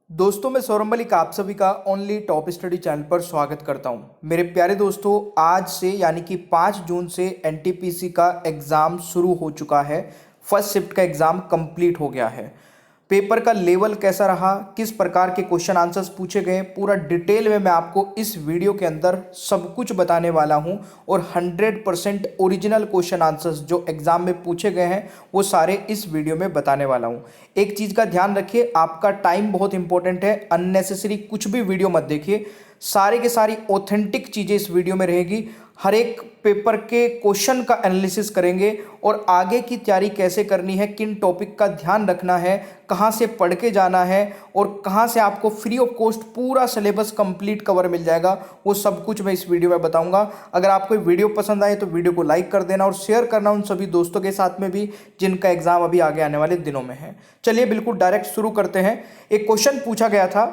दोस्तों मैं सौरभ मलिक आप सभी का ओनली टॉप स्टडी चैनल पर स्वागत करता हूं। मेरे प्यारे दोस्तों, आज से यानी कि 5 जून से एनटीपीसी का एग्ज़ाम शुरू हो चुका है। फर्स्ट शिफ्ट का एग्ज़ाम कंप्लीट हो गया है। पेपर का लेवल कैसा रहा, किस प्रकार के क्वेश्चन आंसर्स पूछे गए, पूरा डिटेल में मैं आपको इस वीडियो के अंदर सब कुछ बताने वाला हूं। और 100% ओरिजिनल क्वेश्चन आंसर्स जो एग्जाम में पूछे गए हैं वो सारे इस वीडियो में बताने वाला हूं। एक चीज़ का ध्यान रखिए, आपका टाइम बहुत इंपॉर्टेंट है। अननेसेसरी कुछ भी वीडियो मत देखिए। सारे के सारी ऑथेंटिक चीज़ें इस वीडियो में रहेगी। हर एक पेपर के क्वेश्चन का एनालिसिस करेंगे और आगे की तैयारी कैसे करनी है, किन टॉपिक का ध्यान रखना है, कहाँ से पढ़ के जाना है और कहाँ से आपको फ्री ऑफ कॉस्ट पूरा सिलेबस कंप्लीट कवर मिल जाएगा, वो सब कुछ मैं इस वीडियो में बताऊंगा। अगर आपको वीडियो पसंद आए तो वीडियो को लाइक कर देना और शेयर करना उन सभी दोस्तों के साथ में भी जिनका एग्जाम अभी आगे आने वाले दिनों में है। चलिए बिल्कुल डायरेक्ट शुरू करते हैं। एक क्वेश्चन पूछा गया था,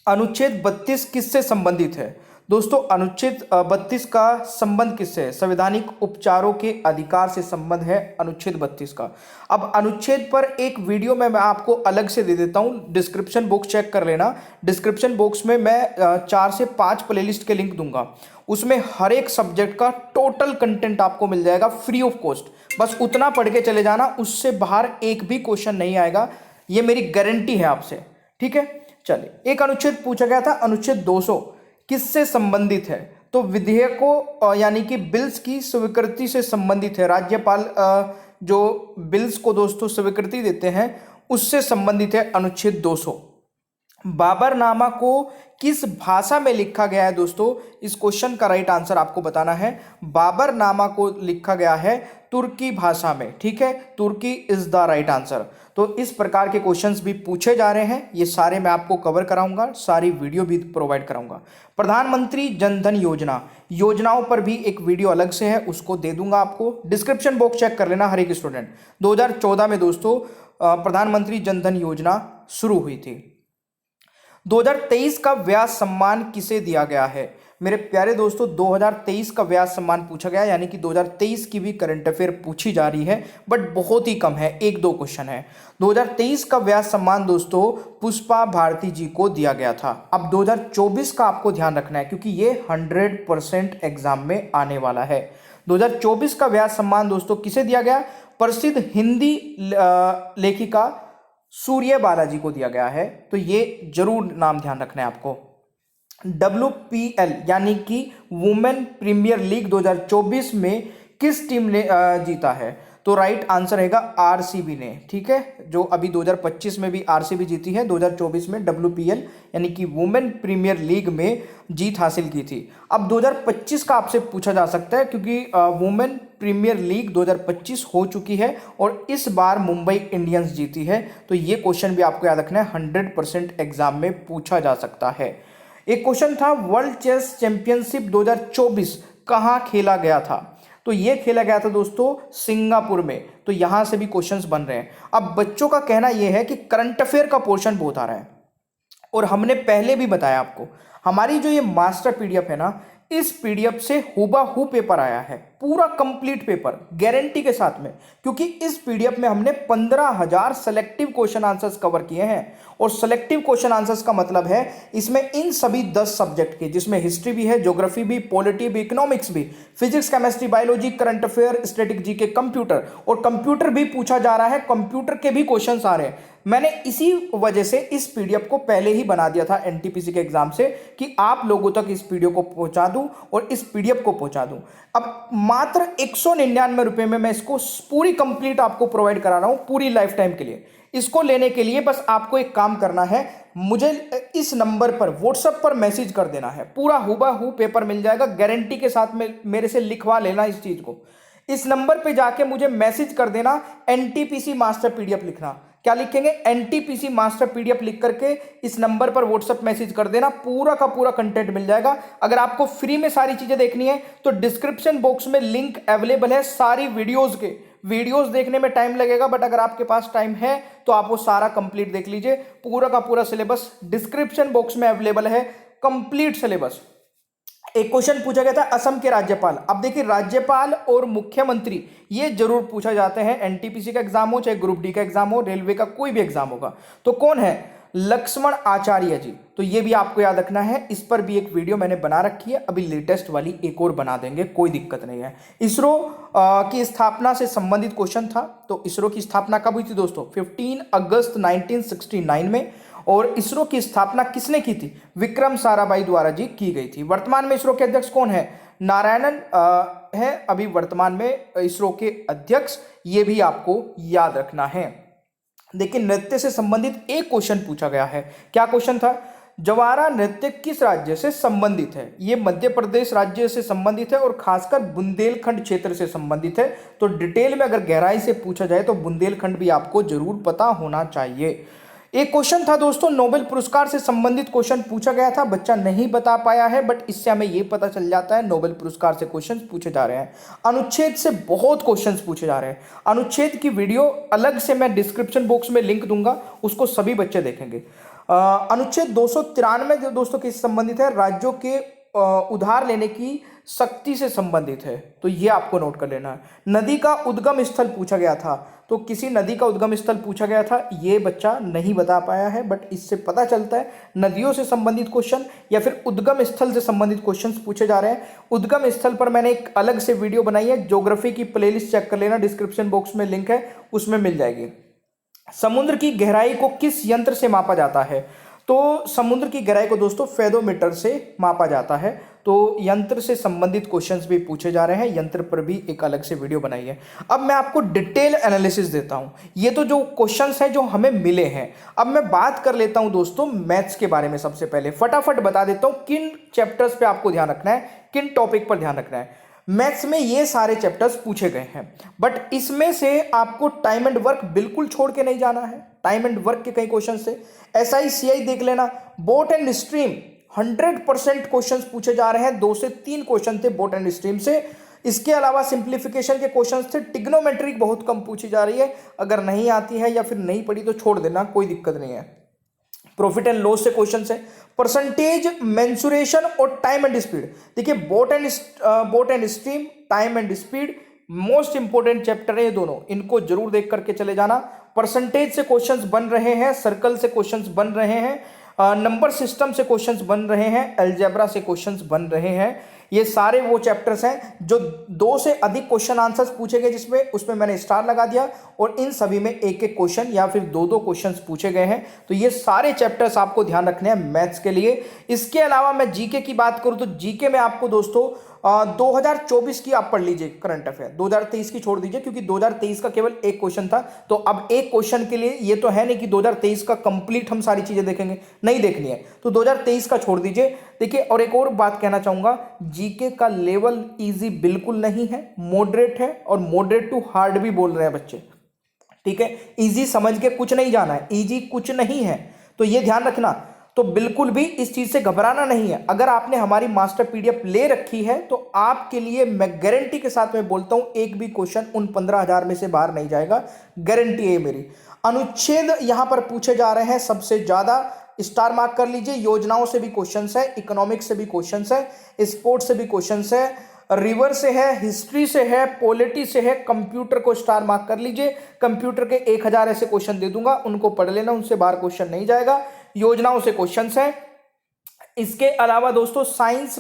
अनुच्छेद 32 किससे संबंधित है। दोस्तों अनुच्छेद 32 का संबंध किससे है? संवैधानिक उपचारों के अधिकार से संबंध है अनुच्छेद 32 का। अब अनुच्छेद पर एक वीडियो में मैं आपको अलग से दे देता हूं, डिस्क्रिप्शन बॉक्स चेक कर लेना। डिस्क्रिप्शन बॉक्स में मैं 4 से 5 प्लेलिस्ट के लिंक दूंगा। उसमें हर एक सब्जेक्ट का टोटल कंटेंट आपको मिल जाएगा फ्री ऑफ कॉस्ट। बस उतना पढ़ के चले जाना, उससे बाहर एक भी क्वेश्चन नहीं आएगा, ये मेरी गारंटी है आपसे। ठीक है, चलिए। एक अनुच्छेद पूछा गया था, अनुच्छेद 200 किससे संबंधित है? तो विधेयकों यानी कि बिल्स की स्वीकृति से संबंधित है। राज्यपाल जो बिल्स को दोस्तों स्वीकृति देते हैं उससे संबंधित है अनुच्छेद 200। बाबरनामा को किस भाषा में लिखा गया है? दोस्तों इस क्वेश्चन का राइट आंसर आपको बताना है। बाबरनामा को लिखा गया है तुर्की भाषा में। ठीक है, तुर्की इज द राइट आंसर। तो इस प्रकार के क्वेश्चंस भी पूछे जा रहे हैं, ये सारे मैं आपको कवर कराऊंगा, सारी वीडियो भी प्रोवाइड कराऊंगा। प्रधानमंत्री जन धन योजना, योजनाओं पर भी एक वीडियो अलग से है, उसको दे दूंगा आपको। डिस्क्रिप्शन बॉक्स चेक कर लेना हर एक स्टूडेंट। 2014 में दोस्तों प्रधानमंत्री जन धन योजना शुरू हुई थी। 2023 का व्यास सम्मान किसे दिया गया है? मेरे प्यारे दोस्तों 2023 का व्यास सम्मान पूछा गया, यानी कि 2023 की भी करंट अफेयर पूछी जा रही है, बट बहुत ही कम है, 1-2 क्वेश्चन है। 2023 का व्यास सम्मान दोस्तों पुष्पा भारती जी को दिया गया था। अब 2024 का आपको ध्यान रखना है क्योंकि ये 100% एग्जाम में आने वाला है। 2024 का व्यास सम्मान दोस्तों किसे दिया गया? प्रसिद्ध हिंदी लेखिका सूर्य बालाजी को दिया गया है। तो ये जरूर नाम ध्यान रखना है आपको। WPL यानी कि वुमेन प्रीमियर लीग 2024 में किस टीम ने जीता है? तो राइट आंसर रहेगा आरसीबी ने। ठीक है, जो अभी 2025 में भी आरसीबी जीती है, 2024 में WPL यानी कि वुमेन प्रीमियर लीग में जीत हासिल की थी। अब 2025 का आपसे पूछा जा सकता है क्योंकि वुमेन प्रीमियर लीग 2025 हो चुकी है और इस बार मुंबई इंडियंस जीती है। तो ये क्वेश्चन भी आपको याद रखना है, 100% एग्जाम में पूछा जा सकता है। एक क्वेश्चन था, वर्ल्ड चेस चैंपियनशिप 2024 कहाँ खेला गया था? तो ये खेला गया था दोस्तों सिंगापुर में। तो यहां से भी क्वेश्चंस बन रहे हैं। अब बच्चों का कहना यह है कि करंट अफेयर का पोर्शन बहुत आ रहा है और हमने पहले भी बताया आपको, हमारी जो ये मास्टर पीडीएफ है ना, इस पीडीएफ से हुबहू पेपर आया है, पूरा कंप्लीट पेपर गारंटी के साथ में। क्योंकि इस पीडीएफ में हमने 15,000 सेलेक्टिव क्वेश्चन आंसर्स कवर किए हैं। और सेलेक्टिव क्वेश्चन आंसर्स का मतलब है इसमें इन सभी 10 सब्जेक्ट के, जिसमें हिस्ट्री भी है, ज्योग्राफी भी, पॉलिटी भी, इकोनॉमिक्स भी, physics, chemistry, biology, current affair, static GK, computer, और कंप्यूटर भी पूछा जा रहा है, कंप्यूटर के भी क्वेश्चन आ रहे हैं। मैंने इसी वजह से इस पीडीएफ को पहले ही बना दिया था एनटीपीसी के एग्जाम से कि आप लोगों तक इस वीडियो को पहुंचा दूं और इस पीडीएफ को पहुंचा दूं। अब मात्र 199 रुपए में मैं इसको पूरी कंप्लीट आपको प्रोवाइड करा रहा हूं, पूरी लाइफ टाइम के लिए। इसको लेने के लिए बस आपको एक काम करना है, मुझे इस नंबर पर व्हाट्सएप पर मैसेज कर देना है, पूरा हुबहू पेपर मिल जाएगा गारंटी के साथ में। मेरे से लिखवा लेना इस चीज को। इस नंबर पे जाके मुझे मैसेज कर देना, एनटीपीसी मास्टर पीडीएफ लिखना। क्या लिखेंगे? एनटीपीसी मास्टर पीडीएफ लिख करके इस नंबर पर व्हाट्सएप मैसेज कर देना, पूरा का पूरा कंटेंट मिल जाएगा। अगर आपको फ्री में सारी चीजें देखनी है तो डिस्क्रिप्शन बॉक्स में लिंक अवेलेबल है सारी वीडियोस के। वीडियोस देखने में टाइम लगेगा, बट अगर आपके पास टाइम है तो आप वो सारा कंप्लीट देख लीजिए। पूरा का पूरा सिलेबस डिस्क्रिप्शन बॉक्स में अवेलेबल है, कंप्लीट सिलेबस। एक क्वेश्चन पूछा गया था, असम के राज्यपाल। अब देखिए राज्यपाल और मुख्यमंत्री ये जरूर पूछा जाते हैं, एनटीपीसी का एग्जाम हो चाहे ग्रुप डी का एग्जाम हो, रेलवे का कोई भी एग्जाम होगा, तो कौन है? लक्ष्मण आचार्य जी। तो ये भी आपको याद रखना है, इस पर भी एक वीडियो मैंने बना रखी है, अभी लेटेस्ट वाली एक और बना देंगे, कोई दिक्कत नहीं है। इसरो की स्थापना से संबंधित क्वेश्चन था। तो इसरो की स्थापना कब हुई थी दोस्तों? 15 अगस्त 1969 में। और इसरो की स्थापना किसने की थी? विक्रम साराभाई द्वारा जी की गई थी। वर्तमान में इसरो के अध्यक्ष कौन है? नारायणन है अभी वर्तमान में इसरो के अध्यक्ष, ये भी आपको याद रखना है। देखिए, नृत्य से संबंधित एक क्वेश्चन पूछा गया है। क्या क्वेश्चन था? जवारा नृत्य किस राज्य से संबंधित है? ये मध्य प्रदेश राज्य से संबंधित है और खासकर बुंदेलखंड क्षेत्र से संबंधित है। तो डिटेल में अगर गहराई से पूछा जाए तो बुंदेलखंड भी आपको जरूर पता होना चाहिए। एक क्वेश्चन था दोस्तों, नोबेल पुरस्कार से संबंधित क्वेश्चन पूछा गया था, बच्चा नहीं बता पाया है, बट इससे हमें यह पता चल जाता है नोबेल पुरस्कार से क्वेश्चन पूछे जा रहे हैं। अनुच्छेद से बहुत क्वेश्चन पूछे जा रहे हैं। अनुच्छेद की वीडियो अलग से मैं डिस्क्रिप्शन बॉक्स में लिंक दूंगा, उसको सभी बच्चे देखेंगे। अनुच्छेद 293 जो दोस्तों किससे संबंधित है? राज्यों के उधार लेने की शक्ति से संबंधित है। तो ये आपको नोट कर लेना है। नदी का उद्गम स्थल पूछा गया था, तो किसी नदी का उद्गम स्थल पूछा गया था, ये बच्चा नहीं बता पाया है, बट इससे पता चलता है नदियों से संबंधित क्वेश्चन या फिर उद्गम स्थल से संबंधित क्वेश्चंस पूछे जा रहे हैं। उद्गम स्थल पर मैंने एक अलग से वीडियो बनाई है, ज्योग्राफी की प्लेलिस्ट चेक कर लेना, डिस्क्रिप्शन बॉक्स में लिंक है, उसमें मिल जाएगी। समुद्र की गहराई को किस यंत्र से मापा जाता है? तो समुद्र की गहराई को दोस्तों फेदोमीटर से मापा जाता है। तो यंत्र से संबंधित क्वेश्चंस भी पूछे जा रहे हैं, यंत्र पर भी एक अलग से वीडियो बनाई है। अब मैं आपको डिटेल एनालिसिस देता हूं। ये तो जो क्वेश्चंस हैं जो हमें मिले हैं। अब मैं बात कर लेता हूं दोस्तों मैथ्स के बारे में। सबसे पहले फटाफट बता देता हूं किन चैप्टर्स पे आपको ध्यान रखना है, किन टॉपिक पर ध्यान रखना है। मैथ्स में ये सारे चैप्टर्स पूछे गए हैं, बट इसमें से आपको टाइम एंड वर्क बिल्कुल छोड़ के नहीं जाना है। टाइम एंड वर्क के कई क्वेश्चन से SI CI देख लेना। बोट एंड स्ट्रीम 100% क्वेश्चंस पूछे जा रहे हैं। 2 से 3 क्वेश्चन थे बोट एंड स्ट्रीम से। इसके अलावा सिंप्लीफिकेशन के क्वेश्चंस थे। ट्रिग्नोमेट्री बहुत कम पूछी जा रही है, अगर नहीं आती है या फिर नहीं पढ़ी तो छोड़ देना, कोई दिक्कत नहीं है। प्रॉफिट एंड लॉस से क्वेश्चन है। परसेंटेज, मेंसुरेशन और टाइम एंड स्पीड। देखिए, boat and stream, time and speed most important chapter है ये दोनों, इनको जरूर देख करके चले जाना। परसेंटेज से क्वेश्चंस बन रहे हैं, सर्कल से क्वेश्चंस बन रहे हैं, नंबर सिस्टम से क्वेश्चंस बन रहे हैं, अलजेब्रा से क्वेश्चंस बन रहे हैं। ये सारे वो चैप्टर्स हैं जो 2 से अधिक क्वेश्चन आंसर्स पूछे गए, जिसमें उसमें मैंने स्टार लगा दिया, और इन सभी में एक एक क्वेश्चन या फिर 2-2 क्वेश्चंस पूछे गए हैं। तो ये सारे चैप्टर्स आपको ध्यान रखने हैं मैथ्स के लिए। इसके अलावा मैं जीके की बात करूं तो जीके में आपको दोस्तों 2024 की आप पढ़ लीजिए करंट अफेयर। 2023 की छोड़ दीजिए, क्योंकि 2023 का केवल एक क्वेश्चन था। तो अब एक क्वेश्चन के लिए ये तो है नहीं कि 2023 का कंप्लीट हम सारी चीजें देखेंगे, नहीं देखनी है, तो 2023 का छोड़ दीजिए। देखिए, और एक और बात कहना चाहूंगा, जीके का लेवल इजी बिल्कुल नहीं है, मॉडरेट है, और मॉडरेट टू हार्ड भी बोल रहे हैं बच्चे। ठीक है, इजी समझ के कुछ नहीं जाना है, इजी कुछ नहीं है, तो ये ध्यान रखना। तो बिल्कुल भी इस चीज से घबराना नहीं है। अगर आपने हमारी मास्टर PDF ले रखी है तो आपके लिए मैं गारंटी के साथ में बोलता हूं, एक भी क्वेश्चन उन 15,000 में से बाहर नहीं जाएगा, गारंटी है मेरी। अनुच्छेद यहां पर पूछे जा रहे हैं सबसे ज्यादा, स्टार मार्क कर लीजिए। योजनाओं से भी क्वेश्चंस है, इकोनॉमिक्स से भी क्वेश्चंस है, स्पोर्ट्स से भी क्वेश्चंस है, रिवर से है, हिस्ट्री से है, पॉलिटी से है। कंप्यूटर को स्टार मार्क कर लीजिए। कंप्यूटर के 1000 ऐसे क्वेश्चन दे दूंगा, उनको पढ़ लेना, उनसे बाहर क्वेश्चन नहीं जाएगा। योजनाओं से क्वेश्चंस है। इसके अलावा दोस्तों साइंस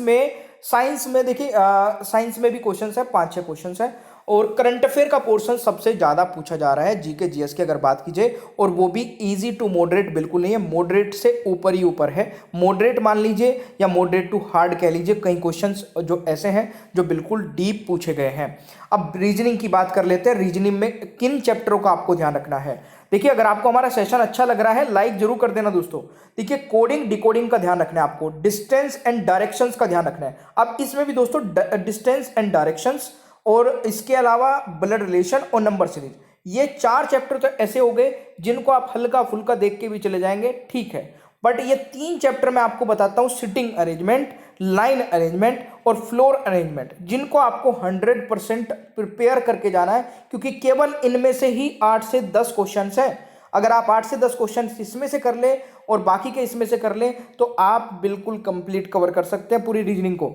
में देखिए, साइंस में भी क्वेश्चंस है, 5-6 क्वेश्चंस है। और करंट अफेयर का पोर्शन सबसे ज्यादा पूछा जा रहा है जीके जीएस की अगर बात कीजिए, और वो भी इजी टू मॉडरेट बिल्कुल नहीं है, मॉडरेट से ऊपर ही ऊपर है। मॉडरेट मान लीजिए या मॉडरेट टू हार्ड कह लीजिए। कई क्वेश्चंस जो ऐसे हैं जो बिल्कुल डीप पूछे गए हैं। अब रीजनिंग की बात कर लेते हैं। रीजनिंग में किन चैप्टरों का आपको ध्यान रखना है? देखिए, अगर आपको हमारा सेशन अच्छा लग रहा है लाइक जरूर कर देना दोस्तों। देखिए, कोडिंग डिकोडिंग का ध्यान रखना है आपको, डिस्टेंस एंड डायरेक्शंस का ध्यान रखना है। अब इसमें भी दोस्तों डिस्टेंस एंड डायरेक्शंस, और इसके अलावा ब्लड रिलेशन और नंबर सीरीज, ये 4 चैप्टर तो ऐसे हो गए जिनको आप हल्का फुल्का देख के भी चले जाएंगे, ठीक है। बट ये 3 चैप्टर मैं आपको बताता हूं, सिटिंग अरेंजमेंट, लाइन अरेंजमेंट और फ्लोर अरेंजमेंट, जिनको आपको 100% प्रिपेयर करके जाना है, क्योंकि केवल इनमें से ही 8 से 10 क्वेश्चन है। अगर आप 8 से 10 क्वेश्चन इसमें से कर ले और बाकी के इसमें से कर ले, तो आप बिल्कुल कंप्लीट कवर कर सकते हैं पूरी रीजनिंग को।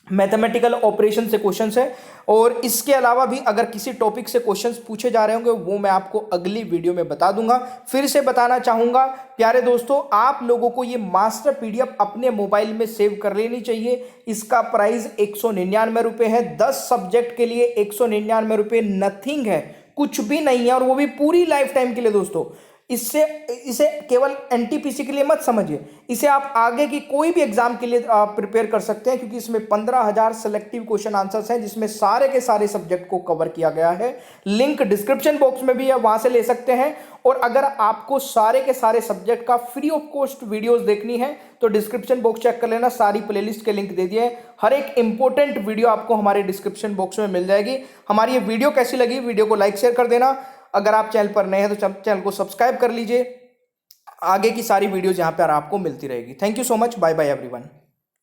मैथमेटिकल ऑपरेशन से क्वेश्चंस है। और इसके अलावा भी अगर किसी टॉपिक से क्वेश्चंस पूछे जा रहे होंगे वो मैं आपको अगली वीडियो में बता दूंगा। फिर से बताना चाहूंगा प्यारे दोस्तों, आप लोगों को ये मास्टर पीडीएफ अपने मोबाइल में सेव कर लेनी चाहिए। इसका प्राइस 199 रुपये है। 10 सब्जेक्ट के लिए 199 रुपये नथिंग है, कुछ भी नहीं है, और वो भी पूरी लाइफ टाइम के लिए दोस्तों। इससे इसे केवल एनटीपीसी के लिए मत समझिए, इसे आप आगे की कोई भी एग्जाम के लिए प्रिपेयर कर सकते हैं, क्योंकि इसमें 15,000 सेलेक्टिव क्वेश्चन आंसर्स हैं जिसमें सारे के सारे सब्जेक्ट को कवर किया गया है। लिंक डिस्क्रिप्शन बॉक्स में भी है, वहां से ले सकते हैं। और अगर आपको सारे के सारे सब्जेक्ट का फ्री ऑफ कॉस्ट वीडियोस देखनी है तो डिस्क्रिप्शन बॉक्स चेक कर लेना, सारी प्लेलिस्ट के लिंक दे दिए हैं। हर एक इंपॉर्टेंट वीडियो आपको हमारे डिस्क्रिप्शन बॉक्स में मिल जाएगी। हमारी ये वीडियो कैसी लगी, वीडियो को लाइक शेयर कर देना। अगर आप चैनल पर नए हैं तो चैनल को सब्सक्राइब कर लीजिए। आगे की सारी वीडियोज यहाँ पर आपको मिलती रहेगी। Thank you so much, bye bye everyone.